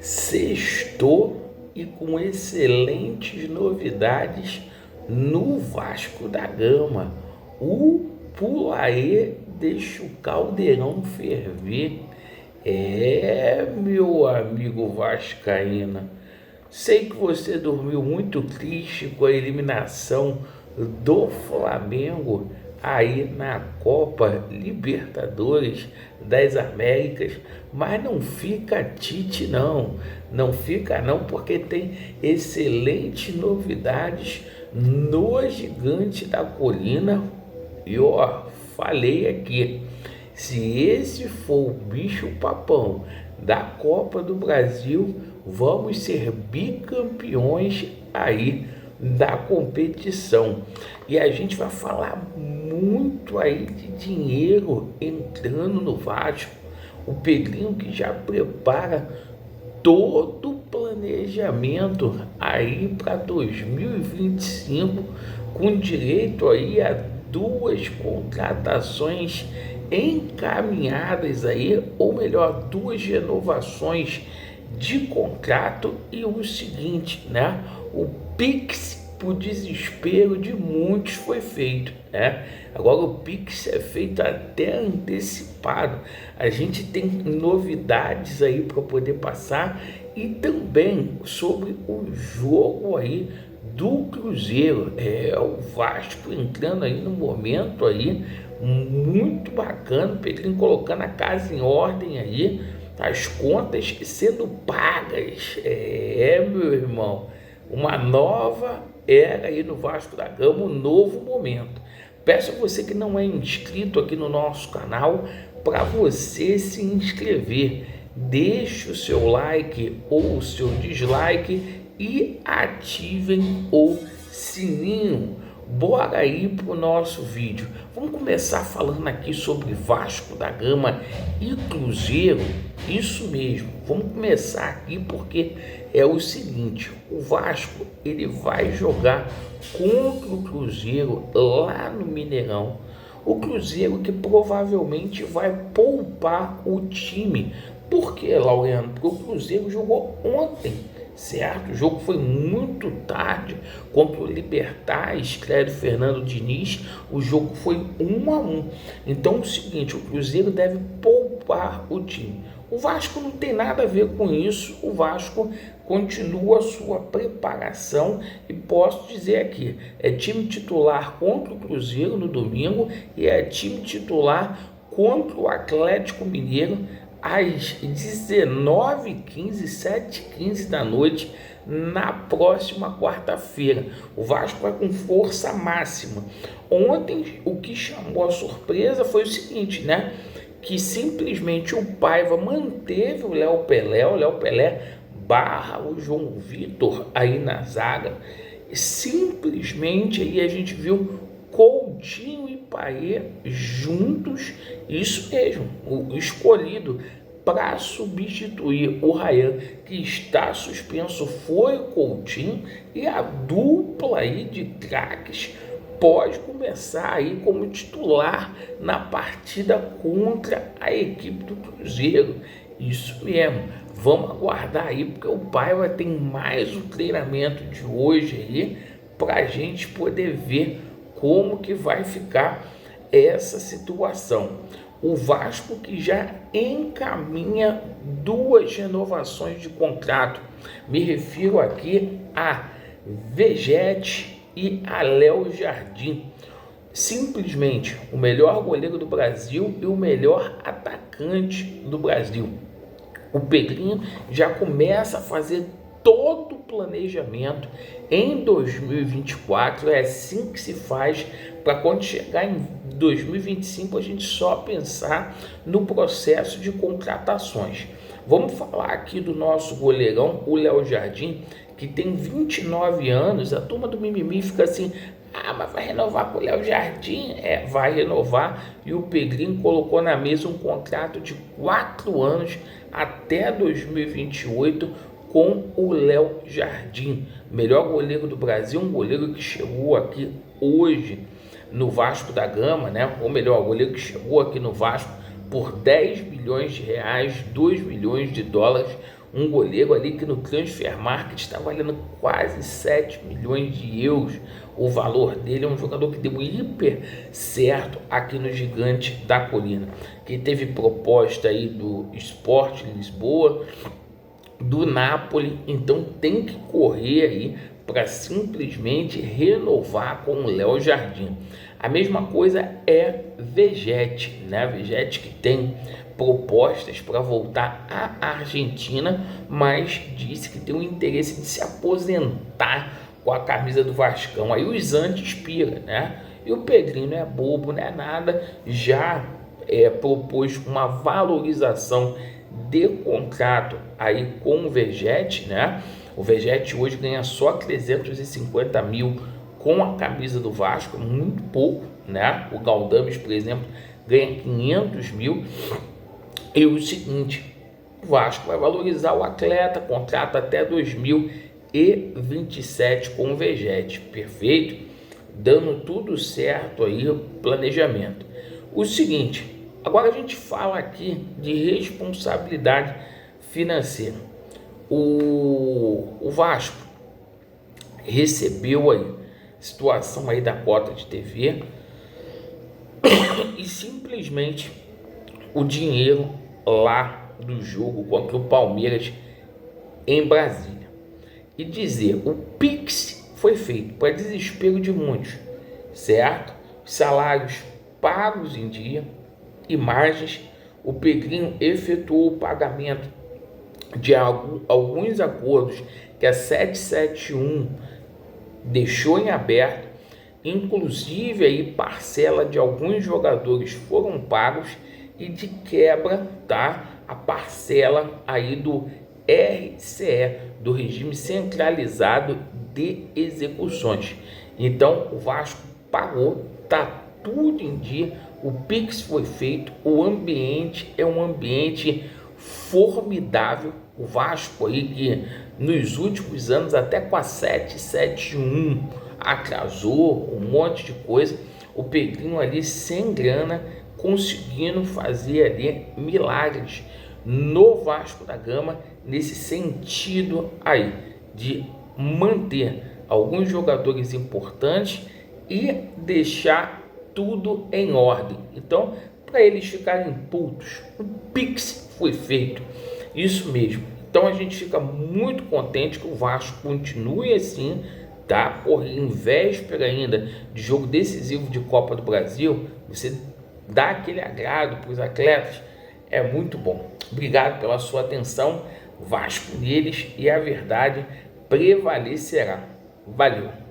Sextou e com excelentes novidades no Vasco da Gama. O Pulaê deixa o caldeirão ferver. Meu amigo vascaína, sei que você dormiu muito triste com a eliminação do Flamengo aí na Copa Libertadores das Américas, mas não fica tite não fica não, porque tem excelentes novidades no Gigante da Colina. E falei aqui, se esse for o bicho papão da Copa do Brasil, vamos ser bicampeões aí da competição. E a gente vai falar muito aí de dinheiro entrando no Vasco. O Pedrinho que já prepara todo o planejamento aí para 2025, com direito aí a 2 contratações encaminhadas aí, ou melhor, 2 renovações de contrato. E o seguinte, né? O Pix, por desespero de muitos, foi feito, né? Agora o Pix é feito até antecipado. A gente tem novidades aí para poder passar, e também sobre o jogo aí do Cruzeiro. O Vasco entrando aí no momento aí muito bacana, o Pedrinho colocando a casa em ordem aí, as contas sendo pagas. Meu irmão, uma nova era aí no Vasco da Gama, um novo momento. Peço a você que não é inscrito aqui no nosso canal para você se inscrever. Deixe o seu like ou o seu dislike e ativem o sininho. Bora aí pro nosso vídeo. Vamos começar falando aqui sobre Vasco da Gama e Cruzeiro. Isso mesmo, vamos começar aqui porque é o seguinte: o Vasco ele vai jogar contra o Cruzeiro lá no Mineirão. O Cruzeiro que provavelmente vai poupar o time. Por que, Laureano? Porque o Cruzeiro jogou ontem, certo? O jogo foi muito tarde contra o Libertad, estreia do Fernando Diniz. O jogo foi 1-1. Então é o seguinte: o Cruzeiro deve poupar o time. O Vasco não tem nada a ver com isso. O Vasco continua a sua preparação, e posso dizer aqui, é time titular contra o Cruzeiro no domingo e é time titular contra o Atlético Mineiro às 19h15, 7h15 da noite, na próxima quarta-feira. O Vasco vai com força máxima. Ontem o que chamou a surpresa foi o seguinte, né? Que simplesmente o Paiva manteve o Léo Pelé barra o João Vitor aí na zaga. Simplesmente aí a gente viu Coutinho e Payet juntos, isso mesmo, o escolhido para substituir o Ryan, que está suspenso, foi o Coutinho, e a dupla aí de craques pode começar aí como titular na partida contra a equipe do Cruzeiro. Isso mesmo, vamos aguardar aí, porque o Paiva tem mais o treinamento de hoje aí para a gente poder ver como que vai ficar essa situação. O Vasco que já encaminha 2 renovações de contrato. Me refiro aqui a Vegetti e a Léo Jardim. Simplesmente o melhor goleiro do Brasil e o melhor atacante do Brasil. O Pedrinho já começa a fazer todo o planejamento em 2024. É assim que se faz, para quando chegar em 2025 a gente só pensar no processo de contratações. Vamos falar aqui do nosso goleirão, o Léo Jardim, que tem 29 anos. A turma do mimimi fica assim: mas vai renovar com o Léo Jardim? Vai renovar. E o Pedrinho colocou na mesa um contrato de 4 anos até 2028 com o Léo Jardim, melhor goleiro do Brasil, um goleiro que chegou aqui hoje no Vasco da Gama, né? Ou melhor, o goleiro que chegou aqui no Vasco por 10 milhões de reais, 2 milhões de dólares. um goleiro ali que no Transfermarkt está valendo quase 7 milhões de euros. O valor dele é um jogador que deu hiper certo aqui no Gigante da Colina, que teve proposta aí do Sport Lisboa, do Napoli, então tem que correr aí para simplesmente renovar com o Léo Jardim. A mesma coisa é Vegetti, né? Vegetti que tem propostas para voltar à Argentina, mas disse que tem o interesse de se aposentar com a camisa do Vascão. Aí os antes pira, né? E o Pedrinho não é bobo, não é nada, já propôs uma valorização de contrato aí com o Vegetti, né? O Vegetti hoje ganha só 350 mil com a camisa do Vasco, muito pouco, né? O Galdames, por exemplo, ganha 500 mil. E o seguinte, o Vasco vai valorizar o atleta, contrato até 2027 com o Vegetti, perfeito? Dando tudo certo aí o planejamento. O seguinte, agora a gente fala aqui de responsabilidade financeira. O Vasco recebeu aí situação aí da cota de TV e simplesmente o dinheiro lá do jogo contra o Palmeiras em Brasília. E dizer, o Pix foi feito para desespero de muitos, certo? Salários pagos em dia, imagens, o Pedrinho efetuou o pagamento de alguns acordos que a 771 deixou em aberto, inclusive aí parcela de alguns jogadores foram pagos e de quebra, tá? A parcela aí do RCE, do Regime Centralizado de Execuções. Então o Vasco pagou, tá tudo em dia, o Pix foi feito, o ambiente é um ambiente formidável. O Vasco aí que nos últimos anos até com a 771 atrasou um monte de coisa, o Pedrinho ali sem grana conseguindo fazer ali milagres no Vasco da Gama, nesse sentido aí de manter alguns jogadores importantes e deixar tudo em ordem. Então, para eles ficarem putos, o Pix foi feito, isso mesmo. Então a gente fica muito contente que o Vasco continue assim, tá? Em véspera ainda de jogo decisivo de Copa do Brasil, você dá aquele agrado para os atletas, é muito bom. Obrigado pela sua atenção, Vasco neles, e a verdade prevalecerá. Valeu!